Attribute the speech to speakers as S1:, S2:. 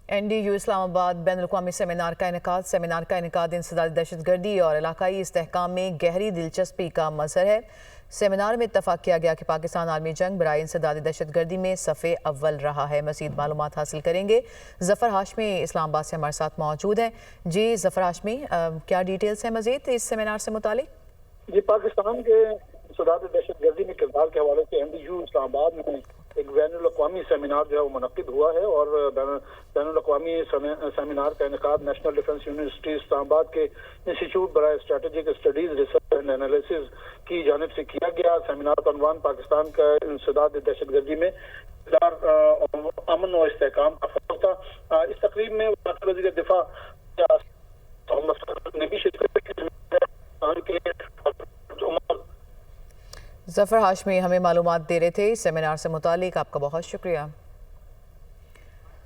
S1: NDU Islamabad बैनुल-अक़वामी seminar का इनेकाद इंसदादी दहशतगर्दी और इलाकाई इस्तेहकाम में गहरी दिलचस्पी का मज़हर है। सेमिनार में इत्तफ़ाक़ किया गया कि पाकिस्तान आलमी जंग बराए इंसदादी दहशतगर्दी में सफ़े अव्वल रहा है। मज़ीद मालूमात हासिल करेंगे। ज़फ़र हाशमी इस्लामाबाद से हमारे साथ मौजूद हैं। जी ज़फ़र हाशमी, क्या डिटेल्स हैं मज़ीद इस सेमिनार से मुतालिक?
S2: जी, पाकिस्तान के इंसदादी दहशतगर्दी में किरदार के हवाले से NDU इस्लामाबाद में एक बैनुल-अक़वामी सेमिनार जो है वो मुनक़िद हुआ है और बैनुल-अक़वामी सेमिनार का इनेकाद नेशनल डिफेंस यूनिवर्सिटी इस्लामाबाद के इंस्टीट्यूट बराए Strategic Studies Research and Analysis की जानिब से किया गया। सेमिनार का उन्वान पाकिस्तान का इंसदादी दहशतगर्दी में अमन और इस्तेहकाम का फ़रोग़ था। इस तकरीब में वज़ीर दिफा ने भी शिरकत की।
S1: ज़फ़र हाशमी हमें मालूमात दे रहे थे इस सेमिनार से मुतालिक। आपका बहुत शुक्रिया।